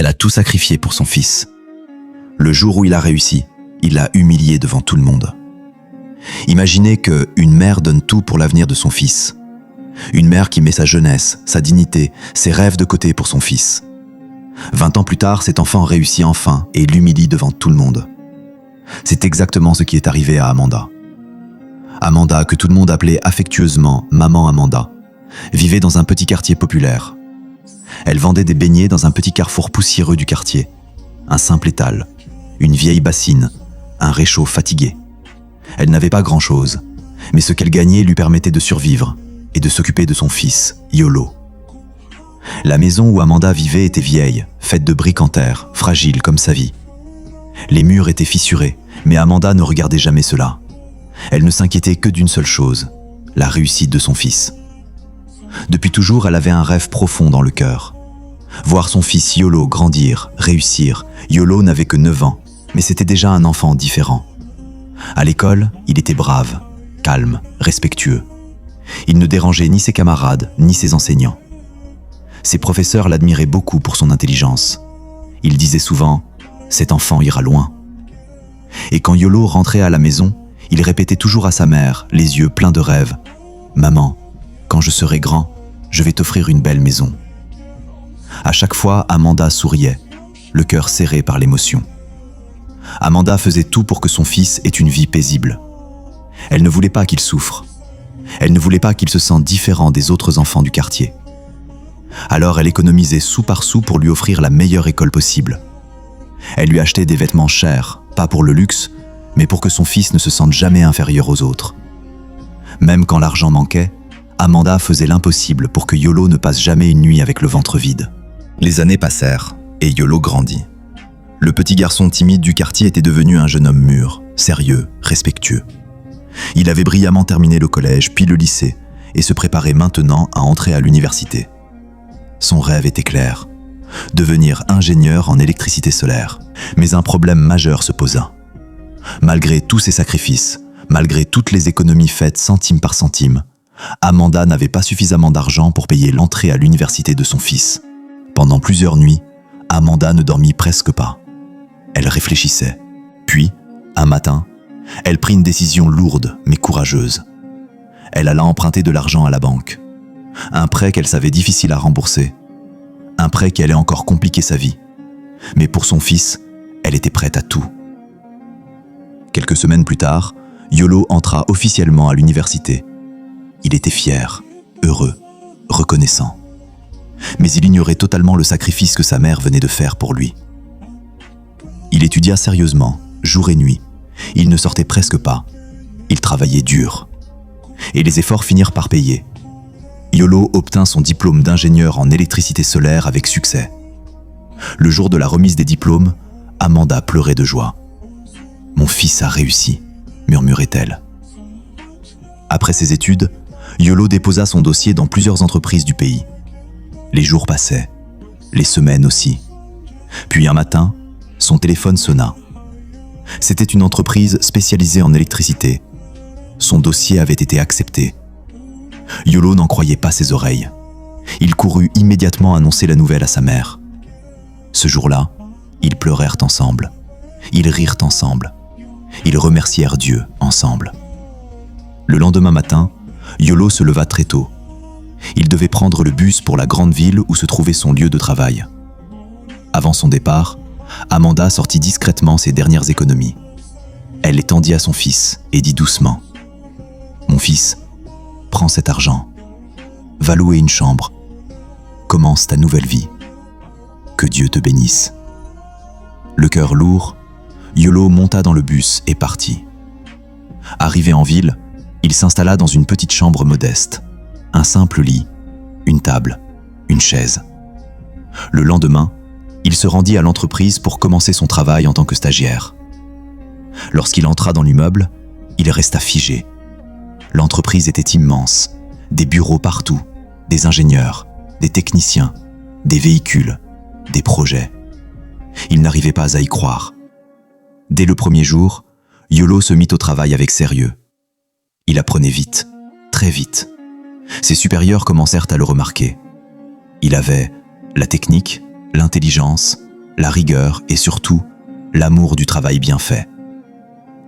Elle a tout sacrifié pour son fils. Le jour où il a réussi, il l'a humilié devant tout le monde. Imaginez qu'une mère donne tout pour l'avenir de son fils. Une mère qui met sa jeunesse, sa dignité, ses rêves de côté pour son fils. 20 ans plus tard, cet enfant réussit enfin et l'humilie devant tout le monde. C'est exactement ce qui est arrivé à Amanda. Amanda, que tout le monde appelait affectueusement Maman Amanda, vivait dans un petit quartier populaire. Elle vendait des beignets dans un petit carrefour poussiéreux du quartier. Un simple étal, une vieille bassine, un réchaud fatigué. Elle n'avait pas grand-chose, mais ce qu'elle gagnait lui permettait de survivre et de s'occuper de son fils, Yolo. La maison où Amanda vivait était vieille, faite de briques en terre, fragile comme sa vie. Les murs étaient fissurés, mais Amanda ne regardait jamais cela. Elle ne s'inquiétait que d'une seule chose, la réussite de son fils. Depuis toujours, elle avait un rêve profond dans le cœur. Voir son fils Yolo grandir, réussir. Yolo n'avait que 9 ans, mais c'était déjà un enfant différent. À l'école, il était brave, calme, respectueux. Il ne dérangeait ni ses camarades, ni ses enseignants. Ses professeurs l'admiraient beaucoup pour son intelligence. Ils disaient souvent « cet enfant ira loin ». Et quand Yolo rentrait à la maison, il répétait toujours à sa mère, les yeux pleins de rêves « Maman, quand je serai grand, je vais t'offrir une belle maison ». À chaque fois, Amanda souriait, le cœur serré par l'émotion. Amanda faisait tout pour que son fils ait une vie paisible. Elle ne voulait pas qu'il souffre. Elle ne voulait pas qu'il se sente différent des autres enfants du quartier. Alors elle économisait sou par sou pour lui offrir la meilleure école possible. Elle lui achetait des vêtements chers, pas pour le luxe, mais pour que son fils ne se sente jamais inférieur aux autres. Même quand l'argent manquait, Amanda faisait l'impossible pour que Yolo ne passe jamais une nuit avec le ventre vide. Les années passèrent et Yolo grandit. Le petit garçon timide du quartier était devenu un jeune homme mûr, sérieux, respectueux. Il avait brillamment terminé le collège puis le lycée et se préparait maintenant à entrer à l'université. Son rêve était clair, devenir ingénieur en électricité solaire. Mais un problème majeur se posa. Malgré tous ses sacrifices, malgré toutes les économies faites centime par centime, Amanda n'avait pas suffisamment d'argent pour payer l'entrée à l'université de son fils. Pendant plusieurs nuits, Amanda ne dormit presque pas. Elle réfléchissait. Puis, un matin, elle prit une décision lourde mais courageuse. Elle alla emprunter de l'argent à la banque. Un prêt qu'elle savait difficile à rembourser. Un prêt qui allait encore compliquer sa vie. Mais pour son fils, elle était prête à tout. Quelques semaines plus tard, Yolo entra officiellement à l'université. Il était fier, heureux, reconnaissant. Mais il ignorait totalement le sacrifice que sa mère venait de faire pour lui. Il étudia sérieusement, jour et nuit. Il ne sortait presque pas. Il travaillait dur. Et les efforts finirent par payer. Yolo obtint son diplôme d'ingénieur en électricité solaire avec succès. Le jour de la remise des diplômes, Amanda pleurait de joie. « Mon fils a réussi », murmurait-elle. Après ses études, Yolo déposa son dossier dans plusieurs entreprises du pays. Les jours passaient, les semaines aussi. Puis un matin, son téléphone sonna. C'était une entreprise spécialisée en électricité. Son dossier avait été accepté. Yolo n'en croyait pas ses oreilles. Il courut immédiatement annoncer la nouvelle à sa mère. Ce jour-là, ils pleurèrent ensemble. Ils rirent ensemble. Ils remercièrent Dieu ensemble. Le lendemain matin, Yolo se leva très tôt. Il devait prendre le bus pour la grande ville où se trouvait son lieu de travail. Avant son départ, Amanda sortit discrètement ses dernières économies. Elle les tendit à son fils et dit doucement « Mon fils, prends cet argent. Va louer une chambre. Commence ta nouvelle vie. Que Dieu te bénisse. » Le cœur lourd, Yolo monta dans le bus et partit. Arrivé en ville, il s'installa dans une petite chambre modeste. Un simple lit, une table, une chaise. Le lendemain, il se rendit à l'entreprise pour commencer son travail en tant que stagiaire. Lorsqu'il entra dans l'immeuble, il resta figé. L'entreprise était immense, des bureaux partout, des ingénieurs, des techniciens, des véhicules, des projets. Il n'arrivait pas à y croire. Dès le premier jour, Yolo se mit au travail avec sérieux. Il apprenait vite, très vite. Ses supérieurs commencèrent à le remarquer. Il avait la technique, l'intelligence, la rigueur et surtout l'amour du travail bien fait.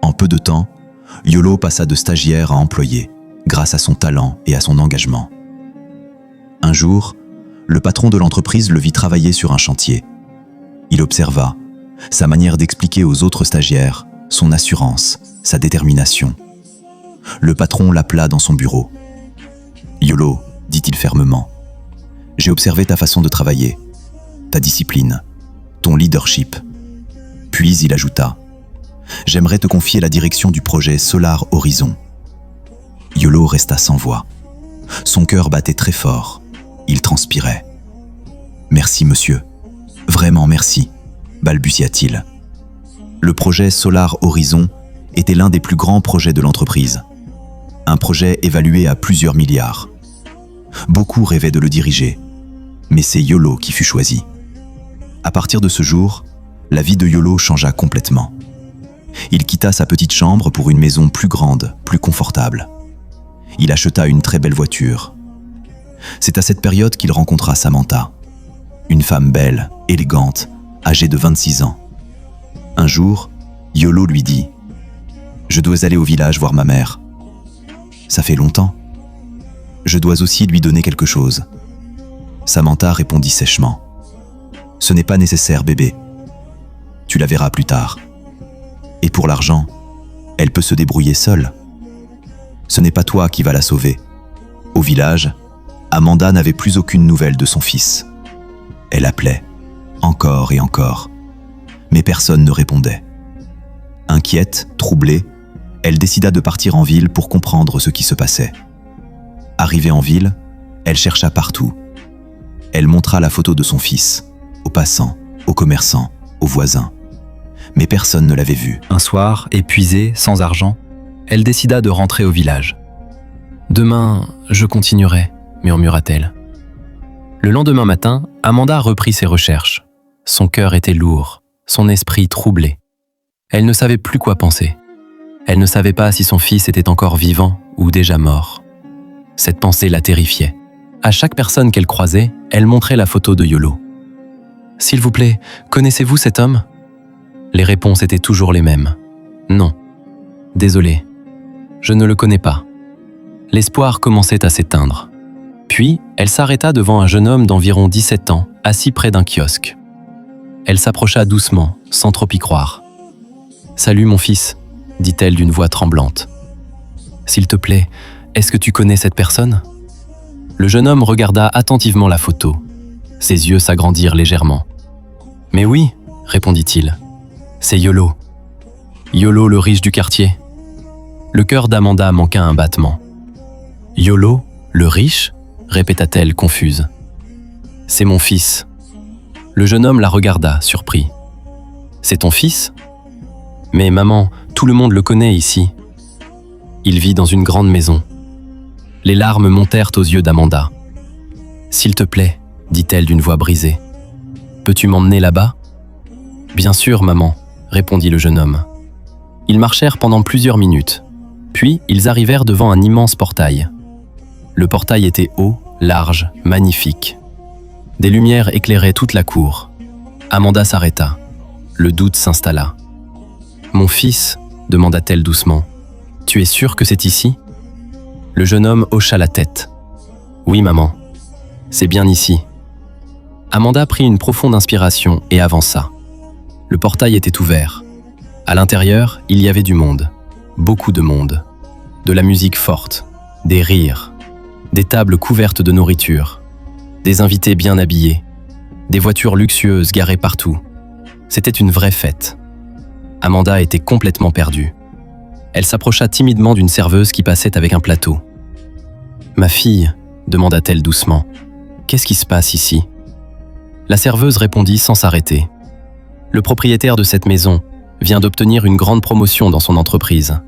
En peu de temps, Yolo passa de stagiaire à employé, grâce à son talent et à son engagement. Un jour, le patron de l'entreprise le vit travailler sur un chantier. Il observa sa manière d'expliquer aux autres stagiaires, son assurance, sa détermination. Le patron l'appela dans son bureau. « Yolo, dit-il fermement, j'ai observé ta façon de travailler, ta discipline, ton leadership. » Puis il ajouta « J'aimerais te confier la direction du projet Solar Horizon. » Yolo resta sans voix. Son cœur battait très fort. Il transpirait. « Merci, monsieur. Vraiment merci, » balbutia-t-il. Le projet Solar Horizon était l'un des plus grands projets de l'entreprise. Un projet évalué à plusieurs milliards. Beaucoup rêvaient de le diriger, mais c'est Yolo qui fut choisi. À partir de ce jour, la vie de Yolo changea complètement. Il quitta sa petite chambre pour une maison plus grande, plus confortable. Il acheta une très belle voiture. C'est à cette période qu'il rencontra Samantha, une femme belle, élégante, âgée de 26 ans. Un jour, Yolo lui dit « Je dois aller au village voir ma mère. Ça fait longtemps. Je dois aussi lui donner quelque chose. » Samantha répondit sèchement « Ce n'est pas nécessaire, bébé. Tu la verras plus tard. Et pour l'argent, elle peut se débrouiller seule. Ce n'est pas toi qui vas la sauver. » Au village, Amanda n'avait plus aucune nouvelle de son fils. Elle appelait, encore et encore, mais personne ne répondait. Inquiète, troublée, elle décida de partir en ville pour comprendre ce qui se passait. Arrivée en ville, elle chercha partout. Elle montra la photo de son fils, aux passants, aux commerçants, aux voisins. Mais personne ne l'avait vu. Un soir, épuisée, sans argent, elle décida de rentrer au village. « Demain, je continuerai », murmura-t-elle. Le lendemain matin, Amanda reprit ses recherches. Son cœur était lourd, son esprit troublé. Elle ne savait plus quoi penser. Elle ne savait pas si son fils était encore vivant ou déjà mort. Cette pensée la terrifiait. À chaque personne qu'elle croisait, elle montrait la photo de Yolo. « S'il vous plaît, connaissez-vous cet homme ?» Les réponses étaient toujours les mêmes. « Non. Désolé. Je ne le connais pas. » L'espoir commençait à s'éteindre. Puis, elle s'arrêta devant un jeune homme d'environ 17 ans, assis près d'un kiosque. Elle s'approcha doucement, sans trop y croire. « Salut mon fils », dit-elle d'une voix tremblante. « S'il te plaît, est-ce que tu connais cette personne ?» Le jeune homme regarda attentivement la photo. Ses yeux s'agrandirent légèrement. « Mais oui », répondit-il. « C'est Yolo. Yolo le riche du quartier. » Le cœur d'Amanda manqua un battement. « Yolo, le riche ?» répéta-t-elle confuse. « C'est mon fils. » Le jeune homme la regarda, surpris. « C'est ton fils ? Mais maman, tout le monde le connaît ici. » Il vit dans une grande maison. Les larmes montèrent aux yeux d'Amanda. « S'il te plaît, » dit-elle d'une voix brisée. « Peux-tu m'emmener là-bas ?»« Bien sûr, maman, » répondit le jeune homme. Ils marchèrent pendant plusieurs minutes. Puis, ils arrivèrent devant un immense portail. Le portail était haut, large, magnifique. Des lumières éclairaient toute la cour. Amanda s'arrêta. Le doute s'installa. « Mon fils ?» demanda-t-elle doucement. « Tu es sûr que c'est ici ?» Le jeune homme hocha la tête. « Oui, maman. C'est bien ici. » Amanda prit une profonde inspiration et avança. Le portail était ouvert. À l'intérieur, il y avait du monde. Beaucoup de monde. De la musique forte, des rires, des tables couvertes de nourriture, des invités bien habillés, des voitures luxueuses garées partout. C'était une vraie fête. Amanda était complètement perdue. Elle s'approcha timidement d'une serveuse qui passait avec un plateau. « Ma fille » demanda-t-elle doucement, « qu'est-ce qui se passe ici ?» La serveuse répondit sans s'arrêter. « Le propriétaire de cette maison vient d'obtenir une grande promotion dans son entreprise.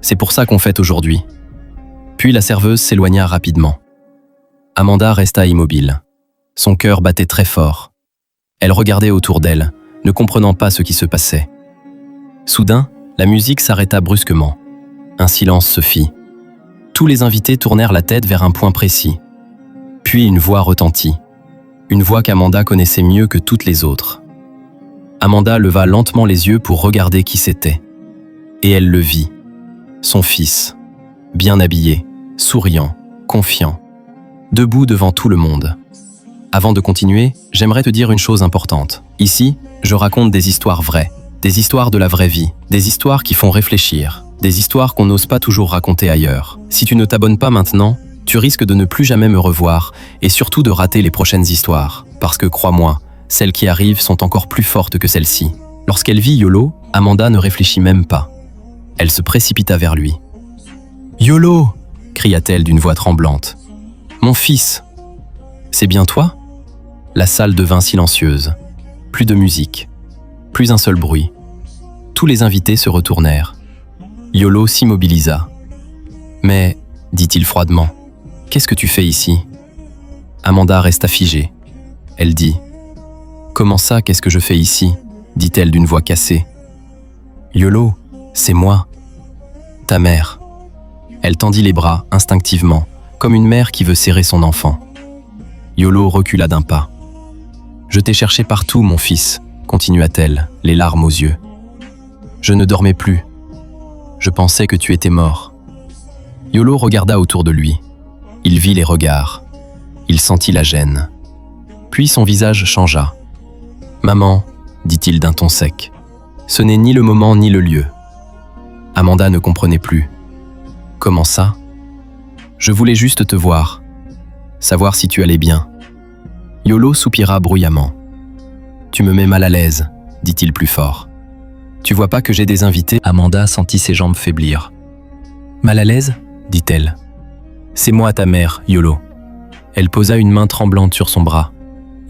C'est pour ça qu'on fête aujourd'hui. » Puis la serveuse s'éloigna rapidement. Amanda resta immobile. Son cœur battait très fort. Elle regardait autour d'elle, ne comprenant pas ce qui se passait. Soudain, la musique s'arrêta brusquement. Un silence se fit. Tous les invités tournèrent la tête vers un point précis. Puis une voix retentit. Une voix qu'Amanda connaissait mieux que toutes les autres. Amanda leva lentement les yeux pour regarder qui c'était. Et elle le vit. Son fils, bien habillé, souriant, confiant, debout devant tout le monde. Avant de continuer, j'aimerais te dire une chose importante. Ici, je raconte des histoires vraies, des histoires de la vraie vie, des histoires qui font réfléchir, des histoires qu'on n'ose pas toujours raconter ailleurs. Si tu ne t'abonnes pas maintenant, tu risques de ne plus jamais me revoir et surtout de rater les prochaines histoires. Parce que crois-moi, celles qui arrivent sont encore plus fortes que celles-ci. Lorsqu'elle vit Yolo, Amanda ne réfléchit même pas. Elle se précipita vers lui. « Yolo !» cria-t-elle d'une voix tremblante. « Mon fils !»« C'est bien toi ?» La salle devint silencieuse. Plus de musique. Plus un seul bruit. Tous les invités se retournèrent. Yolo s'immobilisa. « Mais, dit-il froidement, qu'est-ce que tu fais ici ?» Amanda resta figée. Elle dit « Comment ça, qu'est-ce que je fais ici ?» dit-elle d'une voix cassée. « Yolo, c'est moi, ta mère. » Elle tendit les bras instinctivement, comme une mère qui veut serrer son enfant. Yolo recula d'un pas. « Je t'ai cherché partout, mon fils, » continua-t-elle, les larmes aux yeux. « Je ne dormais plus. Je pensais que tu étais mort. » Yolo regarda autour de lui. Il vit les regards. Il sentit la gêne. Puis son visage changea. « Maman, » dit-il d'un ton sec, « ce n'est ni le moment ni le lieu. » Amanda ne comprenait plus. « Comment ça ? Je voulais juste te voir, savoir si tu allais bien. » Yolo soupira bruyamment. « Tu me mets mal à l'aise, » dit-il plus fort. « Tu vois pas que j'ai des invités ?» Amanda sentit ses jambes faiblir. « Mal à l'aise ?» dit-elle. « C'est moi ta mère, Yolo. » Elle posa une main tremblante sur son bras.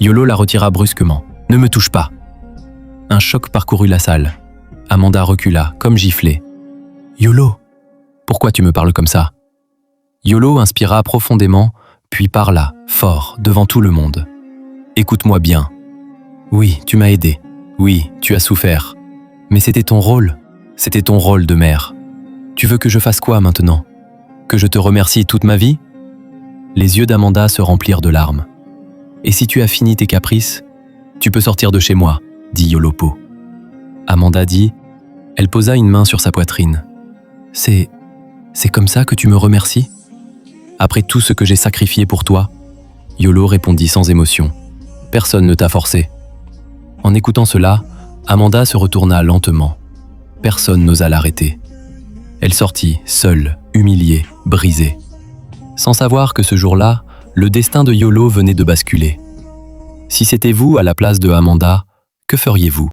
Yolo la retira brusquement. « Ne me touche pas !» Un choc parcourut la salle. Amanda recula, comme giflée. « Yolo, pourquoi tu me parles comme ça ?» Yolo inspira profondément, puis parla, fort, devant tout le monde. « Écoute-moi bien. Oui, tu m'as aidé. Oui, tu as souffert. Mais c'était ton rôle. C'était ton rôle de mère. Tu veux que je fasse quoi maintenant ? Que je te remercie toute ma vie ?» Les yeux d'Amanda se remplirent de larmes. « Et si tu as fini tes caprices, tu peux sortir de chez moi, » dit Yolopo. Amanda dit, elle posa une main sur sa poitrine. « C'est comme ça que tu me remercies ? Après tout ce que j'ai sacrifié pour toi ?» Yolo répondit sans émotion. « Personne ne t'a forcé. » En écoutant cela, Amanda se retourna lentement. Personne n'osa l'arrêter. Elle sortit, seule, humiliée, brisée, sans savoir que ce jour-là, le destin de Yolo venait de basculer. Si c'était vous à la place de Amanda, que feriez-vous ?